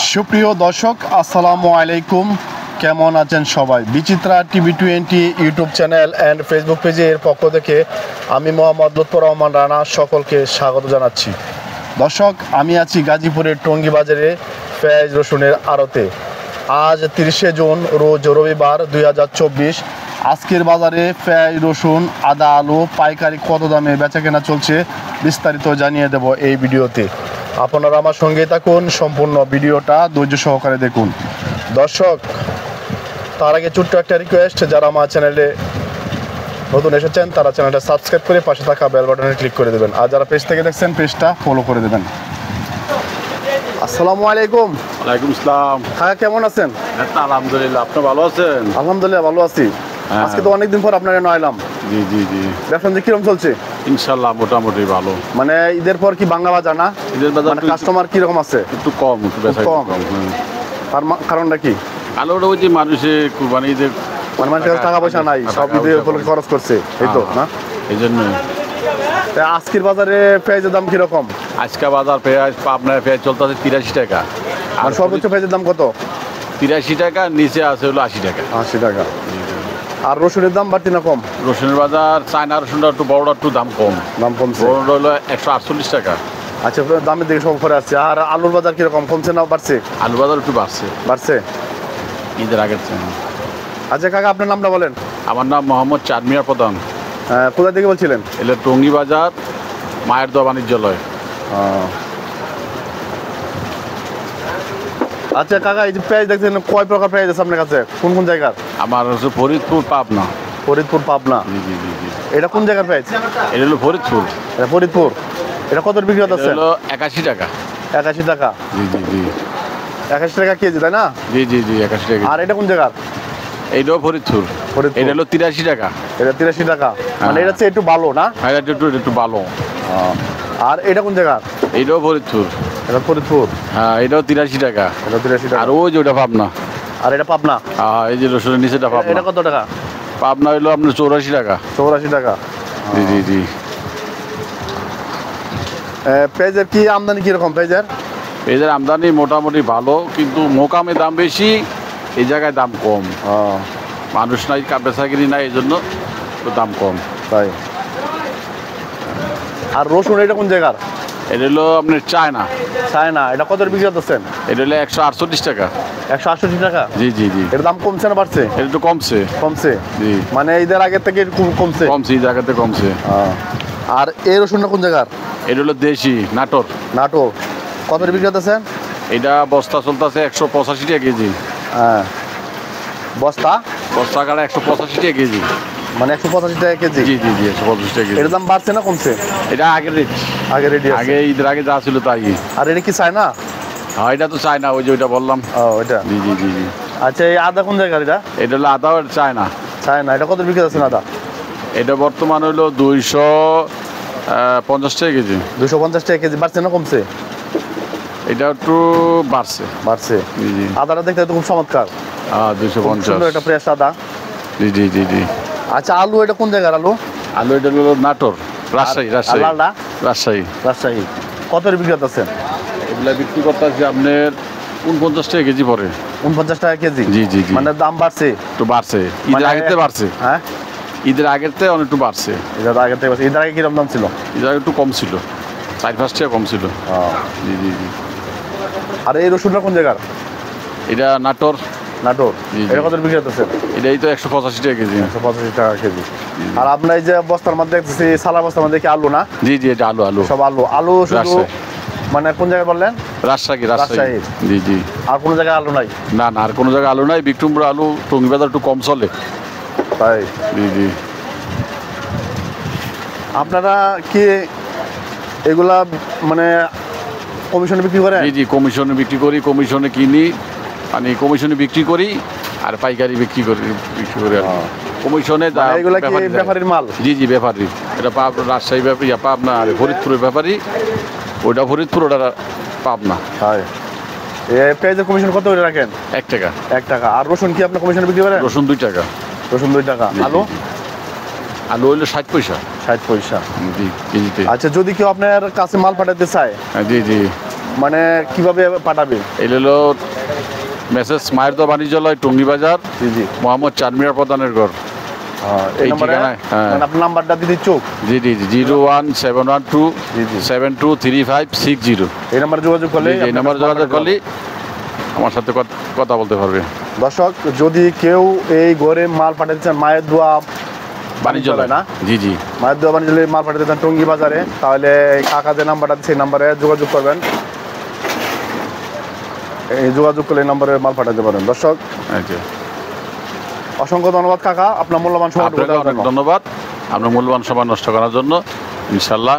সুপ্রিয় দর্শক, আসসালামু আলাইকুম। কেমন আছেন সবাই? বিচিত্রা টিভি-20 ইউটিউব চ্যানেল অ্যান্ড ফেসবুক পেজের পক্ষ থেকে আমি মোহাম্মদ লুৎফর রহমান রানা সকলকে স্বাগত জানাচ্ছি। দর্শক, আমি আছি গাজীপুরের টঙ্গী বাজারে পেঁয়াজ রসুনের আড়তে। আজ 30শে জুন, রোজ রবিবার 2024। আজকের বাজারে পেঁয়াজ রসুন আদা আলু পাইকারি কত দামে বেচাকেনা চলছে বিস্তারিত জানিয়ে দেব এই ভিডিওতে। আপনারা আমার সঙ্গে থাকুন, সম্পূর্ণ ভিডিওটা ধৈর্য সহকারে দেখুন। দর্শক, তার আগে ছোট্ট একটা রিকোয়েস্ট, যারা আমার চ্যানেলে নতুন এসেছেন তারা চ্যানেলটা সাবস্ক্রাইব করে পাশে থাকা বেল বাটনে ক্লিক করে দেবেন, আর যারা পেজ থেকে দেখছেন পেজটা ফলো করে দেবেন। আসসালামু আলাইকুম। ওয়ালাইকুম আসসালাম। হ্যাঁ, কেমন আছেন? আলহামদুলিল্লাহ, আপনি ভালো আছেন? আলহামদুলিল্লাহ ভালো আছি। আজকে তো অনেকদিন পর আপনাকে নয়লাম। জি জি জি। ব্যবসা কিরকম চলছে? ইনশাল্লাহ মোটামুটি ভালো। মানে ঈদের পর কি বাংলা বাজার না? ঈদের বাজার মানে কাস্টমার কিরকম আছে? একটু কম, একটু বেচা কম। তার কারণটা কি? আলোটা ওই যে মানুষে কুরবানি ঈদের মানে মানুষের কাছে টাকা পয়সা নাই, সব ঈদের উপলক্ষে খরচ করছে, এই তো না? এই জন্যই। আজকের বাজারে পেঁয়াজের দাম কিরকম? আজকে বাজার পেঁয়াজ, আপনার পেঁয়াজ চলতেছে 83 টাকা। আর সর্বোচ্চ পেঁয়াজের দাম কত? 83 টাকা, নিচে আছে হলো 80 টাকা। 80 টাকা। আর রসুনের দাম বাড়তি না কম? রসুনের বাজার চায়না রসুনটা একটু বড়টা একটু দাম কম। দাম কমছে? বড়টা হলো 148 টাকা। আচ্ছা, দামের দিকে সব করে আসছে। আর আলুর বাজার কিরকম, কমছে না বাড়ছে? আলু বাজার একটু বাড়ছে। বাড়ছে ঈদের আগের চেয়ে। আচ্ছা কাকা, আপনার নামটা বলেন। আমার নাম মোহাম্মদ চাঁদমিয়া প্রধান। কোথা থেকে বলছিলেন? এলে টঙ্গী বাজার, মায়ের দোয়া বাণিজ্যালয়। আচ্ছা কাকা, এই যে পেঁয়াজ দেখছেন, কয় প্রকার পেঁয়াজ আছে আপনার কাছে? কোন কোন জায়গার? আমার হচ্ছে ফরিদপুর, পাবনা। ফরিদপুর, পাবনা। জি জি জি জি। এটা কোন জায়গার পেঁয়াজ? এটা হলো ফরিদপুর। এটা ফরিদপুর। এটা কত বিক্রি হচ্ছে? হলো 81 টাকা। 81 টাকা। জি জি জি। 81 টাকা কেজি, তাই না? জি জি জি, 81 টাকা। আর এটা কোন জায়গার? এইটাও ফরিদপুর। এটা হলো 83 টাকা। এটা 83 টাকা। মানে এটা হচ্ছে একটু ভালো না? হ্যাঁ, এটা একটু ভালো। আর এটা কোন জায়গার? এইটাও ফরিদপুর। এটা ফরিদপুর। হ্যাঁ, এটাও 83 টাকা। এটা 83 টাকা। আর ওই যে ওটা পাবনা। আর এটা পাবনা। হ্যাঁ, এই যে রসুনের নিচেটা পাবনা। এটা কত টাকা? পাবনা হলো আপনার 84 টাকা। 84 টাকা। জি জি জি। পেঁয়াজের কি আমদানি কিরকম? পেঁয়াজের এদের আমদানি মোটামুটি ভালো, কিন্তু মোকামে দাম বেশি, এই জায়গায় দাম কম। মানুষ নাই, বেচাকিনি নাই, এই জন্য দাম কম। তাই। আর রসুন এটা কোন জায়গার? এটা হলো আপনার চায়না। চায়না। এটা কত বিক্রি করতেছেন? এটা হলো 148 টাকা। 168 টাকা। জি জি জি। এর দাম কমছে না বাড়ছে? এটা একটু কমছে। কমছে। জি। মানে ঈদের আগের থেকে কমছে? কমছে, এই জায়গাতে কমছে। আর এই রসুনটা কোন জায়গার? এটা হলো দেশি, নাটোর। নাটোর। কত বিক্রি করতেছেন? এটা বস্তা চলতেছে 185 টাকা কেজি। হ্যাঁ। বস্তা? বস্তা কাটা 185 টাকা কেজি। মানে 185 টাকা কেজি? জি জি জি, 185 টাকা কেজি। এর দাম বাড়ছে না কমছে? এটা আগের রেট। আগে রেডি আছে? আগে ঈদের আগে যা ছিল তাই। আর এটা কি চায়না? হ্যাঁ, এটা তো চায়না, ওই যে ওইটা বললাম। ওইটা। জি জি জি জি। আচ্ছা, এই আদা কোন জায়গার? এটা এটা হলো আদা, চায়না। চায়না। এটা কত বিক্রি করতেছেন আদা? এটা বর্তমান হলো 250 টাকা কেজি। 250 টাকা কেজি। বাড়ছে না কমছে? এটা একটু বাড়ছে। বাড়ছে। জি জি। আদাটা দেখতে তো খুব চমৎকার। হ্যাঁ, খুব 250। সুন্দর একটা ফ্রেশ আদা। জি জি জি জি। আচ্ছা, আলু এটা কোন জায়গার আলু? আলু এটা হলো নাটোর, রাজশাহী। রাজশাহী। লালটা? রাজশাহী। রাজশাহী। কত বিক্রি করতেছেন? এগুলা বিক্রি করতে আছে আপনার 49 টাকা কেজি পরে। 49 টাকা কেজি? জি জি জি। মানে দাম বাড়ছে? একটু বাড়ছে, ঈদের আগেতে বাড়ছে। হ্যাঁ, ঈদের আগের থেকে অনেক একটু বাড়ছে। ঈদের আগে থেকে বাড়ছে। ঈদের আগে কিরকম দাম ছিল? ঈদের আগে একটু কম ছিল, 4-5 টাকা কম ছিল। জি জি জি। আর এই রসুনটা কোন জায়গার? এটা নাটোর। নাটোর। জি, জি। এটা কত বিক্রি করতেছেন? এটাই তো 185 টাকা কেজি। 185 টাকা কেজি। আর আপনার এই যে বস্তার মধ্যে দেখতেছি, সালা বস্তার মধ্যে কি আলু না? জি জি, এটা আলু। আলু সব আলু। আলু শুধু? রাজশাহী। মানে কোন জায়গায় বললেন? রাজশাহী। রাজশাহী। জি জি। আর কোন জায়গায় আলু নাই? না না, আর কোনো জায়গায় আলু নাই। বিক্রমপুর আলু, টঙ্গী বাজার একটু কম চলে। তাই? জি জি। আপনারা কি এগুলা মানে কমিশনে বিক্রি করেন? জি জি, কমিশনে বিক্রি করি, কমিশনে কিনি, মানে কমিশনে বিক্রি করি, আর পাইকারি বিক্রি করি আর কমিশনে। এগুলা কি ব্যাপারীর মাল? জি জি, ব্যাপারী। এটা রাজশাহী ব্যাপারী, পাবনা। আর ফরিদপুরের ব্যাপারী, ওইটা ফরিদপুর, ওটা পাবনা। হয়। পেঁয়াজের কমিশন কত করে রাখেন? 1 টাকা। 1 টাকা। আর রসুন কি আপনার কমিশনে বিক্রি করেন? রসুন 2 টাকা। রসুন 2 টাকা। আলু? আলু হইলো 60 পয়সা। 60 পয়সা। জি, কেজিতে। আচ্ছা, যদি কেউ আপনার কাছে মাল পাঠাতে চায়? জি জি। মানে কিভাবে পাঠাবে? এই হলো মেসেজ মায়ের দোয়া বাণিজ্যালয়, টুঙ্গি বাজার, জি জি। মোহাম্মদ চারমিনার প্রধানের ঘর। এই এই নম্বরে ঠিকানায়, হ্যাঁ। মানে আপনার নাম্বারটা দিতে চোখ। জি জি জি, 01712 জি জি। 723560। এই নাম্বারে যোগাযোগ করলে এই নাম্বার যোগাযোগ করলে আমার সাথে কথা বলতে পারবে। দর্শক, যদি কেউ এই ঘরে মাল পাঠাতে চান মায়ের দোয়া বাণিজ্যালয় না, জি জি, মায়ের দোয়া বাণিজ্যালয়ে মাল পাঠাতে চান টঙ্গী বাজারে, তাহলে এই কাকা যে নাম্বারটা সেই নাম্বারে যোগাযোগ করবেন। এই যোগাযোগ করলে এই নাম্বারে মাল পাঠাতে পারেন। দর্শক, আচ্ছা, অসংখ্য ধন্যবাদ কাকা আপনার মূল্যবান সময় আপনাকে অনেক ধন্যবাদ আপনার মূল্যবান সময় নষ্ট করার জন্য। ইনশাল্লাহ